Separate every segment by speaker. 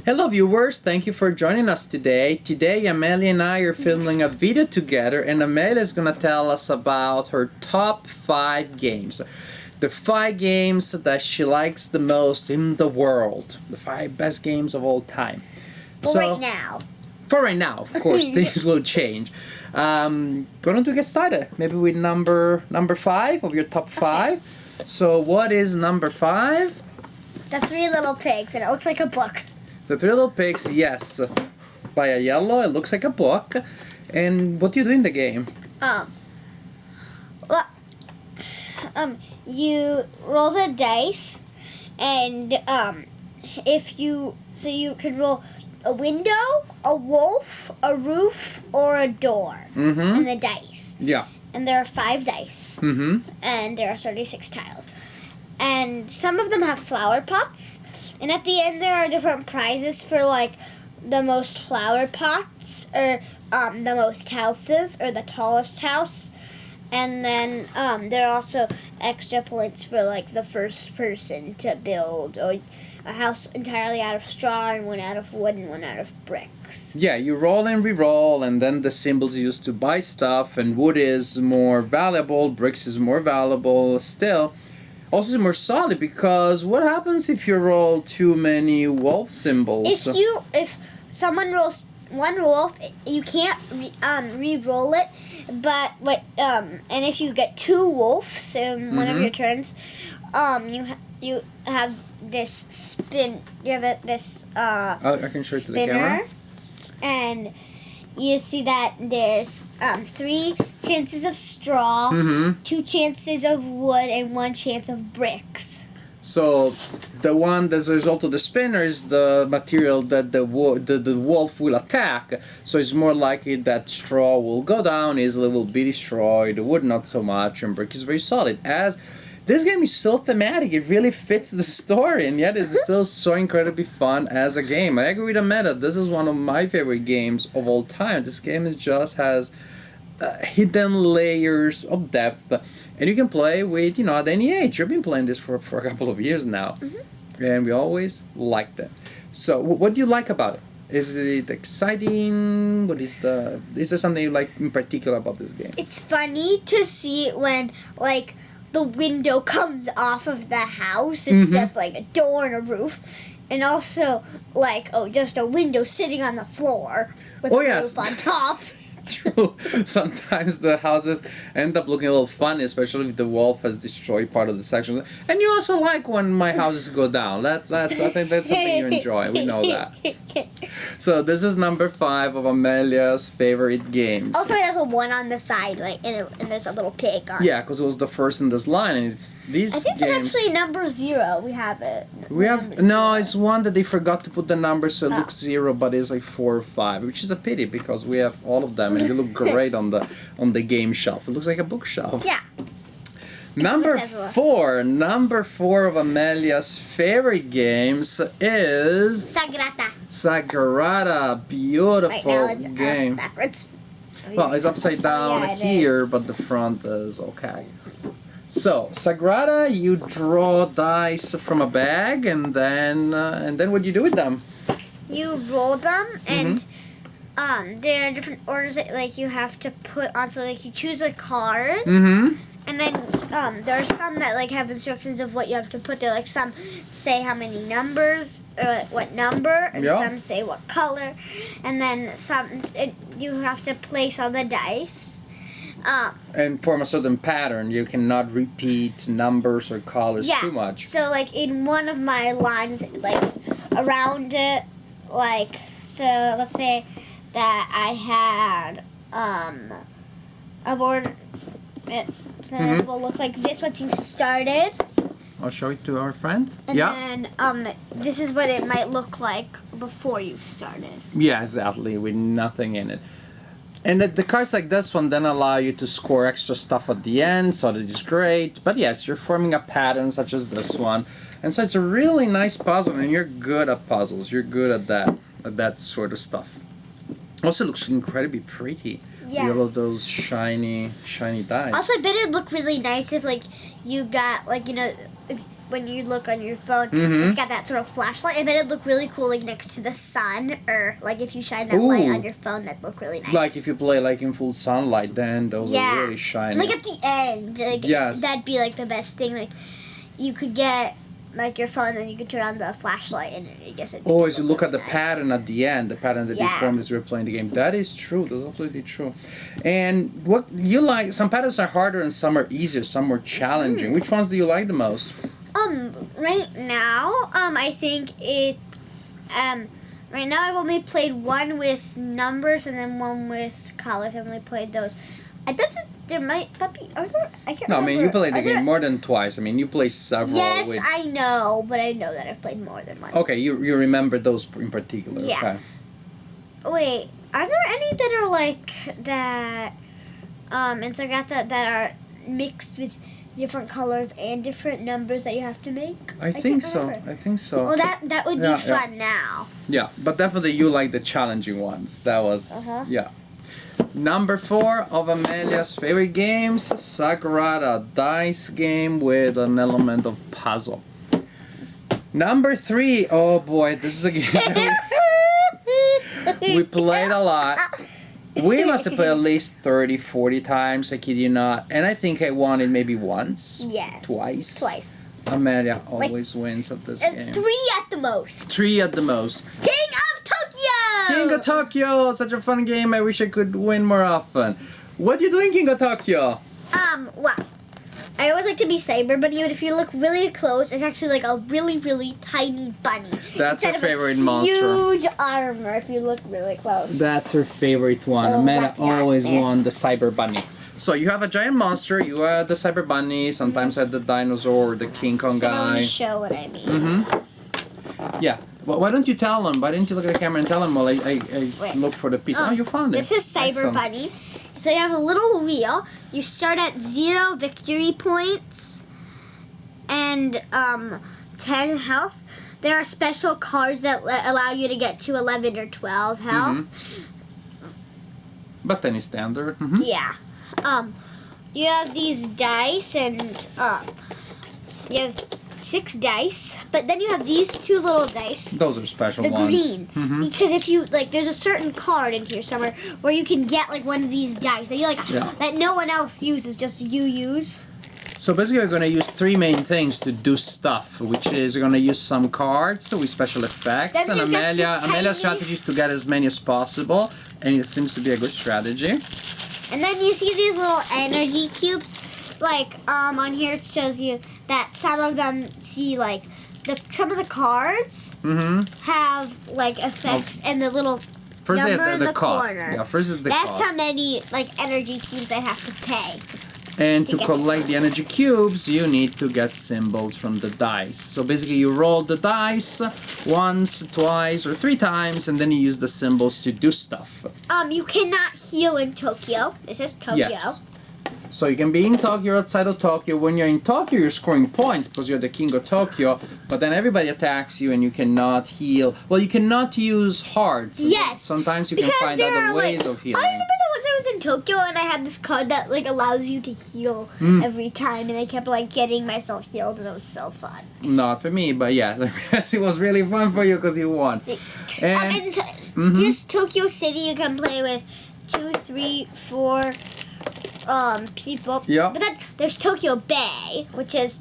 Speaker 1: Hello viewers, thank you for joining us today. Today Amelia and I are filming a video together and Amelia is going to tell us about her top 5 games. The 5 games that she likes the most in the world. The 5 best games of all time.
Speaker 2: Right now.
Speaker 1: For right now, of course, things will change. Why don't we get started? Maybe with number 5 of your top 5. Okay. So what is number 5?
Speaker 2: The Three Little Pigs, and it looks like a book.
Speaker 1: The Three Little Pigs, yes. By a yellow, it looks like a book. And what do you do in the game?
Speaker 2: Well, you roll the dice, and you can roll a window, a wolf, a roof, or a door. And the dice.
Speaker 1: Yeah.
Speaker 2: And there are 5 dice. And there are 36 tiles. And some of them have flower pots. And at the end, there are different prizes for, like, the most flower pots, or the most houses, or the tallest house. And then there are also extra points for, like, the first person to build a house entirely out of straw, and one out of wood, and one out of bricks.
Speaker 1: Yeah, you roll and re-roll, and then the symbols used to buy stuff, and wood is more valuable, bricks is more valuable still. Also, it's more solid, because what happens if you roll too many wolf symbols?
Speaker 2: If someone rolls one wolf, you can't re-roll it. But and if you get 2 wolves in one of your turns, you have this spin. You have this
Speaker 1: I can show it to the
Speaker 2: spinner,
Speaker 1: camera.
Speaker 2: and you see that there's 3 chances of straw, 2 chances of wood, and 1 chance of bricks.
Speaker 1: So the one that's a result of the spinner is the material that the wolf will attack. So it's more likely that straw will go down, easily will be destroyed, wood not so much, and brick is very solid. As this game is so thematic, it really fits the story, and yet it's still so incredibly fun as a game. I agree with Amelia, this is one of my favorite games of all time. This game just has hidden layers of depth, and you can play with, at any age. You've been playing this for a couple of years now, and we always liked it. So what do you like about it? Is it exciting? Is there something you like in particular about this game?
Speaker 2: It's funny to see when, like, the window comes off of the house. It's just like a door and a roof. And also, like, just a window sitting on the floor with a roof on top.
Speaker 1: True. Sometimes the houses end up looking a little funny, especially if the wolf has destroyed part of the section. And you also like when my houses go down. I think that's something you enjoy. We know that. So this is number 5 of Amelia's favorite games.
Speaker 2: Also, it has a 1 on the side, like, and there's a little pig on it.
Speaker 1: Yeah, because it was the first in this line, and it's these games.
Speaker 2: I think it's actually number 0. We have it.
Speaker 1: It's one that they forgot to put the number, so it looks 0, but it's like 4 or 5, which is a pity because we have all of them. And you look great on the game shelf. It looks like a bookshelf.
Speaker 2: Yeah.
Speaker 1: Number 4 of Amelia's favorite games is
Speaker 2: Sagrada.
Speaker 1: Sagrada. Beautiful
Speaker 2: right now it's
Speaker 1: game.
Speaker 2: Backwards.
Speaker 1: Well, it's upside down here, but the front is okay. So Sagrada, you draw dice from a bag, and then what do you do with them?
Speaker 2: You roll them, and there are different orders that, like, you have to put on. So, like, you choose a card, and then there are some that, like, have instructions of what you have to put there. Like, some say how many numbers, or like, what number, and some say what color, and then you have to place all the dice.
Speaker 1: And form a certain pattern. You cannot repeat numbers or colors too much.
Speaker 2: So, like, in one of my lines, like, around it, like, so let's say that I had a board that will look like this once you've started.
Speaker 1: I'll show it to our friends.
Speaker 2: And then this is what it might look like before you've started.
Speaker 1: Yeah, exactly, with nothing in it. And the cards like this one then allow you to score extra stuff at the end, so that is great. But yes, you're forming a pattern such as this one. And so it's a really nice puzzle, and you're good at puzzles. You're good at that sort of stuff. Also looks incredibly pretty.
Speaker 2: Yeah.
Speaker 1: All of those shiny dice.
Speaker 2: Also, I bet it'd look really nice if, like, you got, like, if when you look on your phone,
Speaker 1: Mm-hmm.
Speaker 2: it's got that sort of flashlight. I bet it'd look really cool like next to the sun, or like if you shine that light
Speaker 1: Ooh.
Speaker 2: on your phone, that'd look really nice.
Speaker 1: Like if you play like in full sunlight, then those are really shiny.
Speaker 2: Like at the end, like
Speaker 1: Yes.
Speaker 2: that'd be like the best thing. Like you could get like your phone, and you could turn on the flashlight, and I guess it.
Speaker 1: Oh, as you look at the
Speaker 2: nice.
Speaker 1: pattern at the end, the pattern that you
Speaker 2: Yeah.
Speaker 1: formed as you're playing the game. That is true. That's absolutely true. And what you like? Some patterns are harder and some are easier. Some more challenging. Which ones do you like the most?
Speaker 2: Right now, I think right now I've only played one with numbers and then one with colors. I've only played those. I bet that there might be. Are there? I can't.
Speaker 1: No, I
Speaker 2: remember.
Speaker 1: mean you played the
Speaker 2: Are there-
Speaker 1: game more than twice. I mean you play several.
Speaker 2: Yes,
Speaker 1: with...
Speaker 2: I know, but I know that I've played more than one.
Speaker 1: Okay, you remember those in particular.
Speaker 2: Yeah.
Speaker 1: Okay.
Speaker 2: Wait, are there any that are like that? In Sagrada that are mixed with different colors and different numbers that you have to make?
Speaker 1: I think
Speaker 2: can't
Speaker 1: so.
Speaker 2: remember.
Speaker 1: I think so.
Speaker 2: Well, that would be
Speaker 1: Yeah, yeah.
Speaker 2: fun now.
Speaker 1: Yeah, but definitely you like the challenging ones. That was yeah. Number 4 of Amelia's favorite games, Sagrada, dice game with an element of puzzle. Number 3, oh boy, this is a game we played a lot. We must have played at least 30, 40 times, I kid you not. And I think I won it maybe once.
Speaker 2: Yes.
Speaker 1: Twice. Amelia always wins at this game.
Speaker 2: 3 at the most.
Speaker 1: 3 at the most.
Speaker 2: King of Tokyo!
Speaker 1: King of Tokyo! Such a fun game. I wish I could win more often. What are you doing, King of Tokyo?
Speaker 2: Well, I always like to be Cyber Bunny, but if you look really close, it's actually like a really, really tiny bunny.
Speaker 1: That's her
Speaker 2: Instead of a
Speaker 1: favorite monster.
Speaker 2: Huge armor if you look really close.
Speaker 1: That's her favorite one.
Speaker 2: Oh,
Speaker 1: Amelia
Speaker 2: yeah,
Speaker 1: always
Speaker 2: yeah.
Speaker 1: won the Cyber Bunny. So you have a giant monster, you have the Cyber Bunny, sometimes had the dinosaur or the King Kong
Speaker 2: So I want
Speaker 1: guy.
Speaker 2: to show what I mean.
Speaker 1: Mm-hmm. Yeah. Well, why don't you tell them? Why didn't you look at the camera and tell them while I look for the piece? Oh, you found it.
Speaker 2: This is Cyber
Speaker 1: Excellent.
Speaker 2: Bunny. So you have a little wheel. You start at 0 victory points and 10 health. There are special cards that allow you to get to 11 or 12 health.
Speaker 1: But then it's standard. Mm-hmm.
Speaker 2: Yeah. You have these dice, and you have 6 dice, but then you have these 2 little dice.
Speaker 1: Those are special
Speaker 2: The
Speaker 1: ones.
Speaker 2: green,
Speaker 1: Mhm.
Speaker 2: because if you like, there's a certain card in here somewhere where you can get like one of these dice that you like that no one else uses, just you use.
Speaker 1: So basically you're going to use 3 main things to do stuff, which is you're going to use some cards with special effects,
Speaker 2: Then
Speaker 1: and
Speaker 2: you've got this
Speaker 1: Amelia's
Speaker 2: tiny-
Speaker 1: strategy is to get as many as possible, and it seems to be a good strategy.
Speaker 2: And then you see these little energy cubes, like on here it shows you that some of them see like some of the cards have like effects, and the little
Speaker 1: First
Speaker 2: number in the
Speaker 1: cost.
Speaker 2: corner.
Speaker 1: Yeah, first is the
Speaker 2: That's
Speaker 1: cost.
Speaker 2: how many like energy cubes I have to pay.
Speaker 1: And
Speaker 2: to
Speaker 1: to
Speaker 2: get
Speaker 1: collect the energy cubes, you need to get symbols from the dice. So basically you roll the dice once, twice, or 3 times, and then you use the symbols to do stuff.
Speaker 2: You cannot heal in Tokyo. This is Tokyo.
Speaker 1: Yes. So you can be in Tokyo, outside of Tokyo. When you're in Tokyo, you're scoring points because you're the king of Tokyo. But then everybody attacks you and you cannot heal. Well, you cannot use hearts.
Speaker 2: Yes.
Speaker 1: Sometimes you can
Speaker 2: Because
Speaker 1: find
Speaker 2: there
Speaker 1: other
Speaker 2: are,
Speaker 1: ways
Speaker 2: like,
Speaker 1: of healing.
Speaker 2: I remember the ones I was in Tokyo and I had this card that like allows you to heal every time, and I kept like getting myself healed, and it was so fun.
Speaker 1: Not for me, but yeah, it was really fun for you because you won.
Speaker 2: See.
Speaker 1: And
Speaker 2: And just Tokyo City, you can play with 2, 3, 4 people.
Speaker 1: Yeah.
Speaker 2: But then there's Tokyo Bay, which is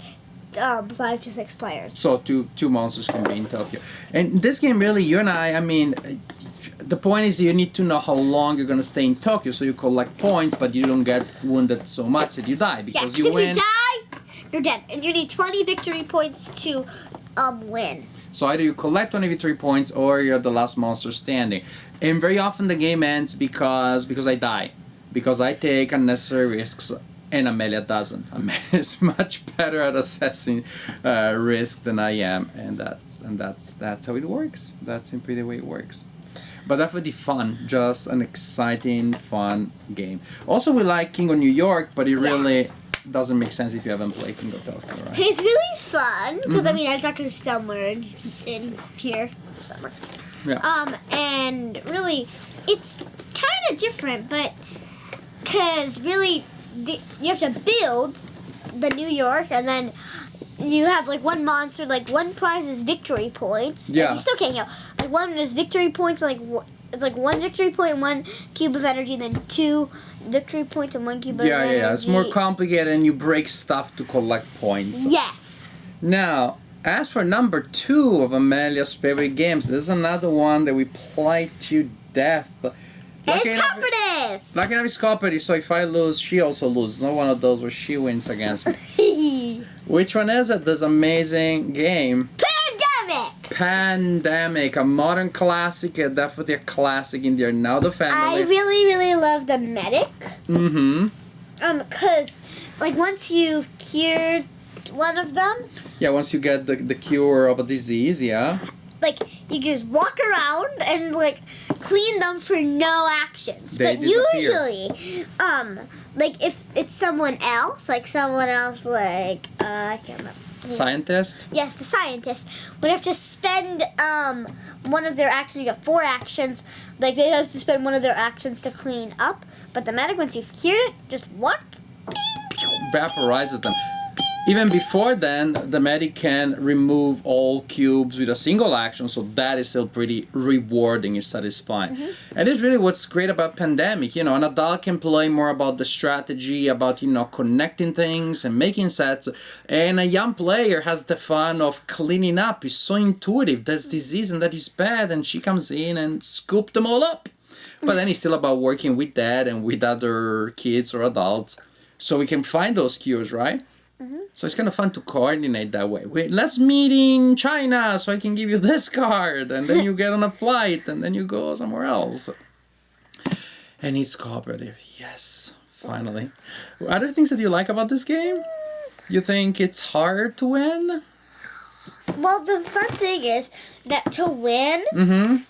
Speaker 2: 5 to 6 players.
Speaker 1: So two monsters can be in Tokyo. And this game really, you and I mean, the point is you need to know how long you're gonna stay in Tokyo, so you collect points, but you don't get wounded so much that you die
Speaker 2: Yeah,
Speaker 1: because
Speaker 2: 'cause
Speaker 1: you
Speaker 2: if
Speaker 1: win.
Speaker 2: you die, you're dead, and you need 20 victory points to win.
Speaker 1: So either you collect 20 victory points or you're the last monster standing. And very often the game ends because I die, because I take unnecessary risks. And Amelia doesn't. Amelia is much better at assessing risk than I am, and that's how it works. That's simply the way it works. But definitely fun, just an exciting, fun game. Also, we like King of New York, but it really doesn't make sense if you haven't played King of Tokyo, right?
Speaker 2: It's really fun because I mean I talked to somewhere in here somewhere.
Speaker 1: Yeah.
Speaker 2: And really, it's kind of different, but because really you have to build the New York, and then you have like one monster, like one prize is victory points.
Speaker 1: Yeah.
Speaker 2: And you still can't count. Like one is victory points, like it's like one victory point and one cube of energy, then two victory points and one cube of energy.
Speaker 1: Yeah. It's more complicated, and you break stuff to collect points.
Speaker 2: Yes.
Speaker 1: Now, as for number 2 of Amelia's favorite games, this is another one that we play to death.
Speaker 2: It's cooperative.
Speaker 1: Lucky enough, it's cooperative, so if I lose, she also loses. Not one of those where she wins against me. Which one is it? This amazing game. Pandemic, a modern classic, definitely a classic in the Arnaldo family.
Speaker 2: I really, really love the medic.
Speaker 1: Mm-hmm.
Speaker 2: Cause like once you've cured one of them.
Speaker 1: Yeah, once you get the cure of a disease, yeah.
Speaker 2: Like you just walk around and like clean them for no actions.
Speaker 1: They
Speaker 2: but
Speaker 1: disappear.
Speaker 2: usually, like if it's someone else, I can't remember.
Speaker 1: Scientist?
Speaker 2: Yes, the scientist would have to spend one of their actions. You got 4 actions. Like they have to spend one of their actions to clean up. But the medic, once you've cured it, just walk.
Speaker 1: Vaporizes them. Even before then, the medic can remove all cubes with a single action, so that is still pretty rewarding and satisfying.
Speaker 2: Mm-hmm.
Speaker 1: And it's really what's great about Pandemic. You know, an adult can play more about the strategy, about, connecting things and making sets. And a young player has the fun of cleaning up. It's so intuitive. There's disease and that is bad, and she comes in and scoop them all up. But then it's still about working with dad and with other kids or adults, so we can find those cures, right?
Speaker 2: Mm-hmm.
Speaker 1: So it's kind of fun to coordinate that way. Wait, let's meet in China so I can give you this card, and then you get on a flight, and then you go somewhere else. And it's cooperative. Yes, finally. Other things that you like about this game? You think it's hard to win?
Speaker 2: Well, the fun thing is that to win,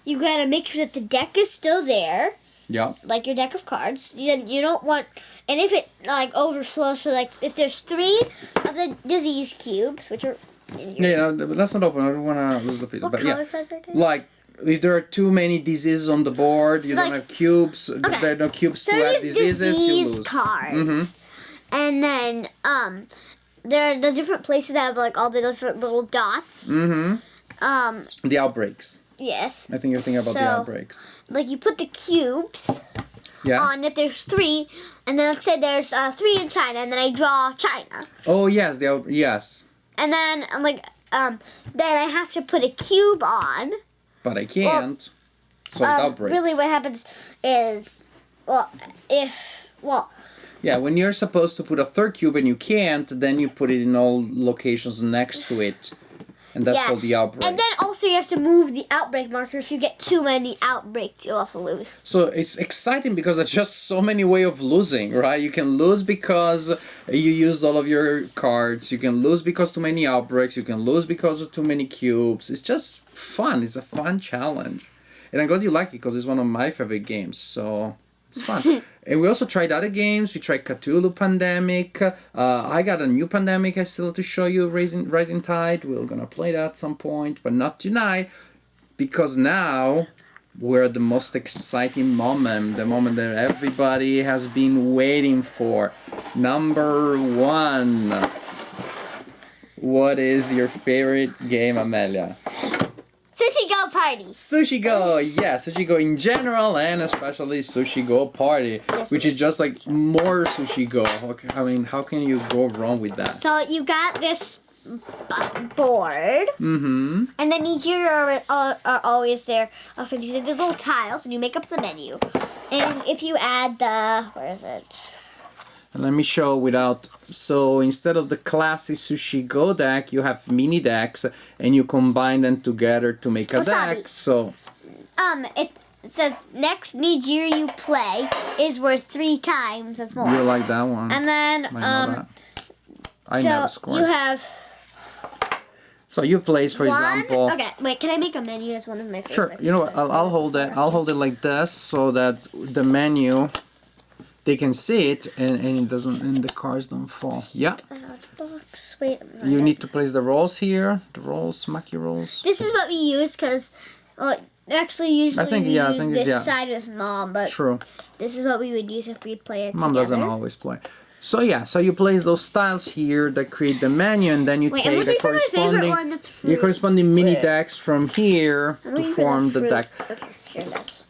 Speaker 2: you gotta make sure that the deck is still there.
Speaker 1: Yeah.
Speaker 2: Like your deck of cards. You don't want, and if it like overflows, so like if there's 3 of the disease cubes, which are in your
Speaker 1: Let's not open. I don't want to lose the piece.
Speaker 2: what
Speaker 1: But
Speaker 2: color
Speaker 1: yeah,
Speaker 2: size are they?
Speaker 1: like if there are too many diseases on the board, you don't
Speaker 2: Like-
Speaker 1: have cubes.
Speaker 2: Okay.
Speaker 1: There are no cubes
Speaker 2: So
Speaker 1: to add
Speaker 2: there's
Speaker 1: diseases. You
Speaker 2: disease
Speaker 1: lose.
Speaker 2: cards, and then there are the different places that have like all the different little dots.
Speaker 1: The outbreaks.
Speaker 2: Yes.
Speaker 1: I think you're thinking about the
Speaker 2: So-
Speaker 1: outbreaks.
Speaker 2: Like you put the cubes
Speaker 1: Yes.
Speaker 2: on if there's 3, and then let's say there's 3 in China, and then I draw China,
Speaker 1: Oh yes, yes.
Speaker 2: and then I'm like then I have to put a cube on.
Speaker 1: But I can't. So it outbreaks.
Speaker 2: Really, what happens is,
Speaker 1: Yeah, when you're supposed to put a third cube and you can't, then you put it in all locations next to it. And that's called the outbreak.
Speaker 2: And then also you have to move the outbreak marker. If you get too many outbreaks, you also lose.
Speaker 1: So it's exciting because there's just so many ways of losing, right? You can lose because you used all of your cards. You can lose because too many outbreaks. You can lose because of too many cubes. It's just fun. It's a fun challenge. And I'm glad you like it because it's one of my favorite games. So it's fun. And we also tried other games. We tried Cthulhu Pandemic. I got a new Pandemic I still have to show you, Rising Tide. We're going to play that at some point, but not tonight. Because now we're at the most exciting moment. The moment that everybody has been waiting for. Number 1. What is your favorite game, Amelia?
Speaker 2: Sushi Go Party.
Speaker 1: Sushi Go, yeah, Sushi Go in general and especially Sushi Go Party, which is just like more Sushi Go. Okay, I mean, how can you go wrong with that?
Speaker 2: So you got this board, and then each year are always there. Okay, you see these little tiles, and you make up the menu. And if you add where is it?
Speaker 1: And let me show without. So instead of the classic Sushi Go deck, you have mini decks, and you combine them together to make a
Speaker 2: Wasabi.
Speaker 1: deck. So
Speaker 2: It says next Nigeria you play is worth 3 times as more.
Speaker 1: you like that one?
Speaker 2: And then
Speaker 1: I know that. I
Speaker 2: so
Speaker 1: never scored.
Speaker 2: you have
Speaker 1: So you place, for
Speaker 2: 1.
Speaker 1: example.
Speaker 2: Okay, wait. Can I make a menu? That's one of my favorites.
Speaker 1: Sure. You know what? I'll hold it. I'll hold it like this so that the menu, they can see it and it doesn't, and the cards don't fall. Yeah.
Speaker 2: Box. Wait.
Speaker 1: You need to place the rolls here. The rolls, Maki rolls.
Speaker 2: This is what we use because, actually, usually we use this side with Mom, but
Speaker 1: True.
Speaker 2: this is what we would use if we play it
Speaker 1: Mom
Speaker 2: together.
Speaker 1: doesn't always play. So yeah, so you place those tiles here that create the menu, and then you
Speaker 2: Wait, I'm
Speaker 1: take the
Speaker 2: looking for my favorite
Speaker 1: corresponding,
Speaker 2: one that's
Speaker 1: your
Speaker 2: fruit.
Speaker 1: corresponding mini
Speaker 2: Wait.
Speaker 1: decks from here
Speaker 2: I'm
Speaker 1: to
Speaker 2: looking for
Speaker 1: form the
Speaker 2: fruit.
Speaker 1: deck.
Speaker 2: Okay, here it is.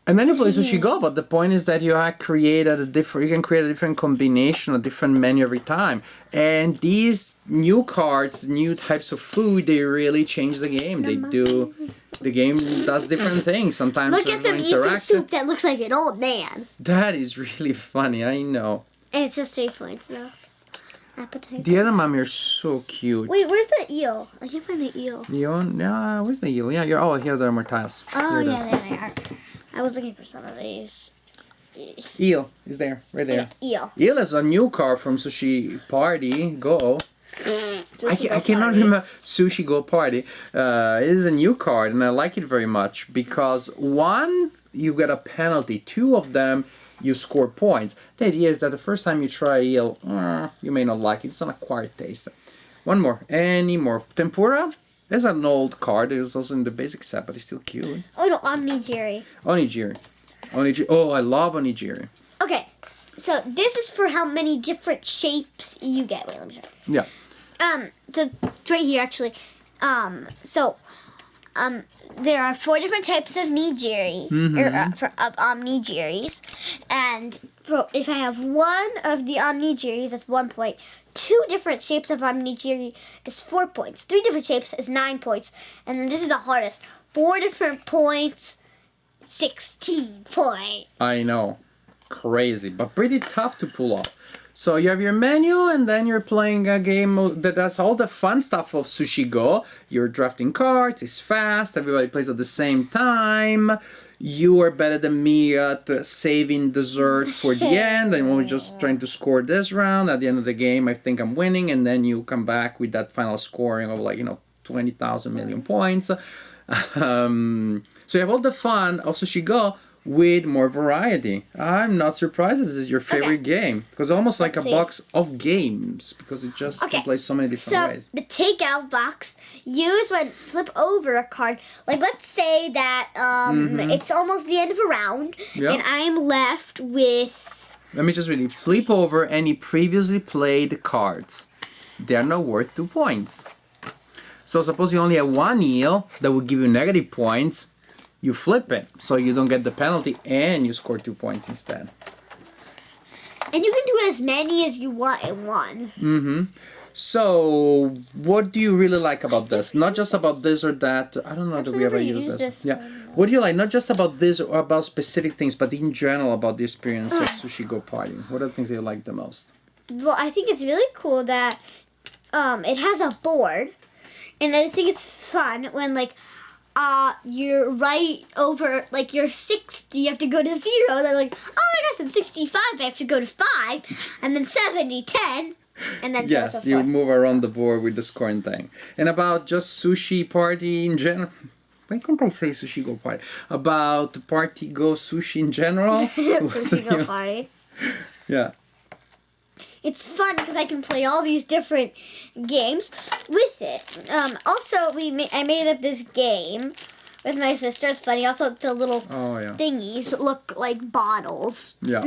Speaker 1: And then you play Sushi Go, but the point is that you have created a different. You can create a different combination, a different menu every time. And these new cards, new types of food, they really change the game. They do. The game does different things. Sometimes
Speaker 2: Look
Speaker 1: there's
Speaker 2: at the
Speaker 1: more
Speaker 2: miso
Speaker 1: interactive.
Speaker 2: soup that looks like an old man.
Speaker 1: That is really funny. I know.
Speaker 2: And it's just 3 points though. Appetizer.
Speaker 1: The other mommy are so cute.
Speaker 2: Wait, where's the eel? I can't find the eel.
Speaker 1: Yeah, where's the eel? Yeah, you're. Oh, here there are more tiles.
Speaker 2: Oh,
Speaker 1: Here it
Speaker 2: yeah,
Speaker 1: is.
Speaker 2: there they are. I was looking for some of these.
Speaker 1: Eel is there, right there.
Speaker 2: Eel.
Speaker 1: Eel is a new card from Sushi Party Go. I cannot remember Sushi Go Party. It is a new card, and I like it very much because one, you get a penalty. Two of them, you score points. The idea is that the first time you try eel, you may not like it. It's an acquired taste. One more. Any more? Tempura is an old card. It was also in the basic set, but it's still cute.
Speaker 2: Oh no, Omnigiri.
Speaker 1: Onigiri. Onigiri. Oh, I love onigiri.
Speaker 2: Okay, so this is for how many different shapes you get. Wait, let me show you.
Speaker 1: Yeah.
Speaker 2: So it's right here actually. There are 4 different types of nigiri, of omnigiris, and if I have one of the omnigiris, that's 1 point. 2 different shapes of omnigiri is 4 points. 3 different shapes is 9 points, and then this is the hardest. 4 different points, 16 points.
Speaker 1: I know. Crazy, but pretty tough to pull off. So you have your menu, and then you're playing a game that's all the fun stuff of Sushi Go. You're drafting cards, it's fast, everybody plays at the same time. You are better than me at saving dessert for the end. I'm only just trying to score this round. At the end of the game, I think I'm winning, and then you come back with that final scoring of 20,000 million points. So you have all the fun of Sushi Go with more variety. I'm not surprised that this is your favorite game because it's almost like a box of games because it just can play so many different ways.
Speaker 2: The takeout box, use when flip over a card. Like let's say that it's almost the end of a round and I'm left with.
Speaker 1: Let me just read it. Flip over any previously played cards. They are not worth 2 points. So suppose you only have one eel that will give you negative points. You flip it, so you don't get the penalty, and you score 2 points instead.
Speaker 2: And you can do as many as you want in one.
Speaker 1: So, what do you really like about this? Not just about this or that. I don't know that we ever use this. Yeah. What do you like? Not just about this or about specific things, but in general about the experience of Sushi Go Party. What are the things that you like the most?
Speaker 2: Well, I think it's really cool that it has a board, and I think it's fun when you're right over, you're 60, you have to go to 0. They're like, oh my gosh, I'm 65, I have to go to 5, and then 70, 10, and then
Speaker 1: yes, you move around the board with the scoring thing. And about just Sushi Party in general. Why can't I say Sushi Go Party? About the Party Go Sushi in general?
Speaker 2: Sushi Go Party.
Speaker 1: Yeah.
Speaker 2: It's fun because I can play all these different games with it. Also, I made up this game with my sister. It's funny. Also, the little thingies look like bottles.
Speaker 1: Yeah.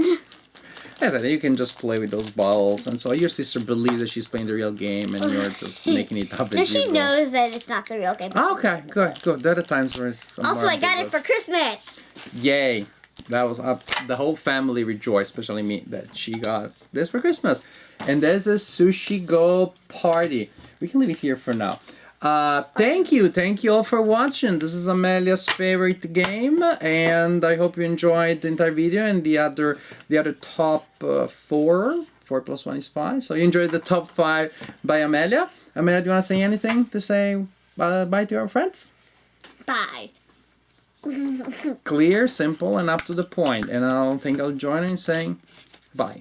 Speaker 1: Yes, you can just play with those bottles. And so your sister believes that she's playing the real game and you're just making it up as
Speaker 2: she knows that it's not the real game.
Speaker 1: Okay, good. There are times where it's
Speaker 2: also, I got it for Christmas.
Speaker 1: Yay. That was up. The whole family rejoiced, especially me, that she got this for Christmas. And there's a Sushi Go Party. We can leave it here for now. Thank you all for watching. This is Amelia's favorite game, and I hope you enjoyed the entire video and the other top 4. 4 plus 1 is 5. So you enjoyed the top 5 by Amelia. Amelia, do you want to say anything to say bye to our friends?
Speaker 2: Bye.
Speaker 1: Clear, simple, and up to the point. And I don't think I'll join in saying bye.